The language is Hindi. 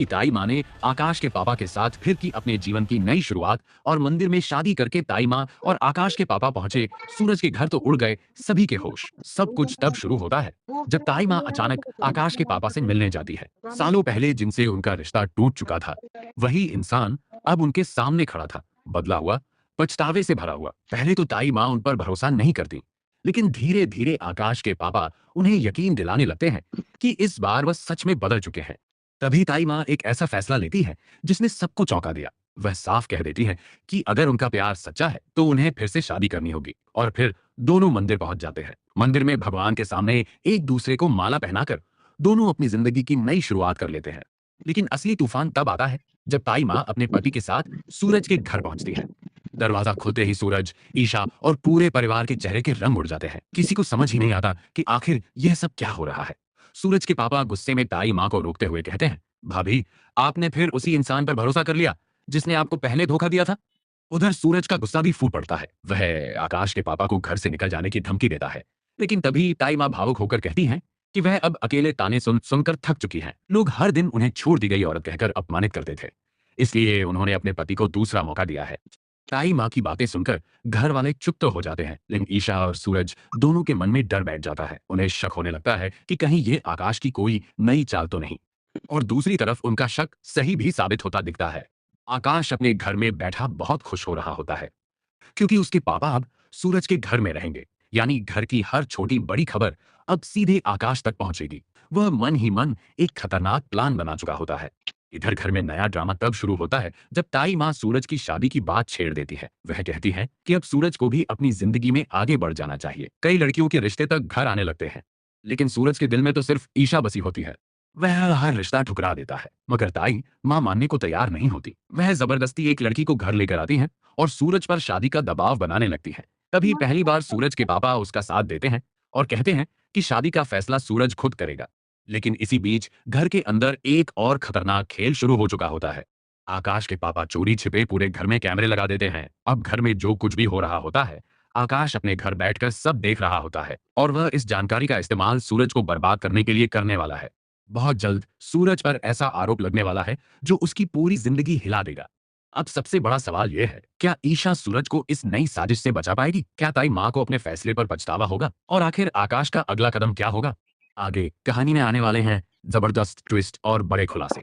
ताई माँ ने आकाश के पापा के साथ फिर की अपने जीवन की नई शुरुआत और मंदिर में शादी करके ताई माँ और आकाश के पापा पहुंचे। सूरज के घर तो उड़ गए सभी के होश। सब कुछ तब शुरू होता है जब ताई माँ अचानक आकाश के पापा से मिलने जाती है। सालों पहले जिनसे उनका रिश्ता टूट चुका था, वही इंसान अब उनके सामने खड़ा था, बदला हुआ, पछतावे से भरा हुआ। पहले तो ताई माँ उन पर भरोसा नहीं करती, लेकिन धीरे धीरे आकाश के पापा उन्हें यकीन दिलाने लगते हैं कि इस बार वह सच में बदल चुके हैं। तभी ताई माँ एक ऐसा फैसला लेती है जिसने सबको चौंका दिया। वह साफ कह देती है कि अगर उनका प्यार सच्चा है तो उन्हें फिर से शादी करनी होगी। और फिर दोनों मंदिर पहुंच जाते हैं। मंदिर में भगवान के सामने एक दूसरे को माला पहनाकर दोनों अपनी जिंदगी की नई शुरुआत कर लेते हैं। लेकिन असली तूफान तब आता है जब ताई माँ अपने पति के साथ सूरज के घर पहुंचती है। दरवाजा खुलते ही सूरज, ईशा और पूरे परिवार के चेहरे के रंग उड़ जाते हैं। किसी को समझ ही नहीं आता कि आखिर यह सब क्या हो रहा है। सूरज के पापा गुस्से में ताई माँ को रोकते हुए कहते हैं, भाभी, आपने फिर उसी इंसान पर भरोसा कर लिया जिसने आपको पहले धोखा दिया था। उधर सूरज का गुस्सा भी फूट पड़ता है। वह आकाश के पापा को घर से निकल जाने की धमकी देता है। लेकिन तभी ताई माँ भावुक होकर कहती हैं कि वह अब अकेले ताने सुन सुनकर थक चुकी हैं। लोग हर दिन उन्हें छोड़ दी गई औरत कहकर अपमानित करते थे, इसलिए उन्होंने अपने पति को दूसरा मौका दिया है। ताई माँ की बातें सुनकर घर वाले चुप तो हो जाते हैं, लेकिन ईशा और सूरज दोनों के मन में डर बैठ जाता है। उन्हें शक होने लगता है कि कहीं ये आकाश की कोई नई चाल तो नहीं। और दूसरी तरफ उनका शक सही भी साबित होता दिखता है। आकाश अपने घर में बैठा बहुत खुश हो रहा होता है, क्योंकि उसके पापा अब सूरज के घर में रहेंगे। यानी घर की हर छोटी बड़ी खबर अब सीधे आकाश तक पहुंचेगी। वह मन ही मन एक खतरनाक प्लान बना चुका होता है। इधर घर में नया ड्रामा तब शुरू होता है जब ताई माँ सूरज की शादी की बात छेड़ देती है। वह कहती है कि अब सूरज को भी अपनी जिंदगी में आगे बढ़ जाना चाहिए। कई लड़कियों के रिश्ते तक घर आने लगते हैं, लेकिन सूरज के दिल में तो सिर्फ ईशा बसी होती है। वह हर रिश्ता ठुकरा देता है, मगर ताई माँ मानने को तैयार नहीं होती। वह जबरदस्ती एक लड़की को घर लेकर आती है और सूरज पर शादी का दबाव बनाने लगती है। तभी पहली बार सूरज के पापा उसका साथ देते हैं और कहते हैं कि शादी का फैसला सूरज खुद करेगा। लेकिन इसी बीच घर के अंदर एक और खतरनाक खेल शुरू हो चुका होता है। आकाश के पापा चोरी छिपे पूरे घर में कैमरे लगा देते हैं। अब घर में जो कुछ भी हो रहा होता है, आकाश अपने घर बैठकर सब देख रहा होता है और वह इस जानकारी का इस्तेमाल सूरज को बर्बाद करने के लिए करने वाला है। बहुत जल्द सूरज पर ऐसा आरोप लगने वाला है जो उसकी पूरी जिंदगी हिला देगा। अब सबसे बड़ा सवाल यह है, क्या ईशा सूरज को इस नई साजिश से बचा पाएगी? क्या ताई माँ को अपने फैसले पर पछतावा होगा? और आखिर आकाश का अगला कदम क्या होगा? आगे कहानी में आने वाले हैं जबरदस्त ट्विस्ट और बड़े खुलासे।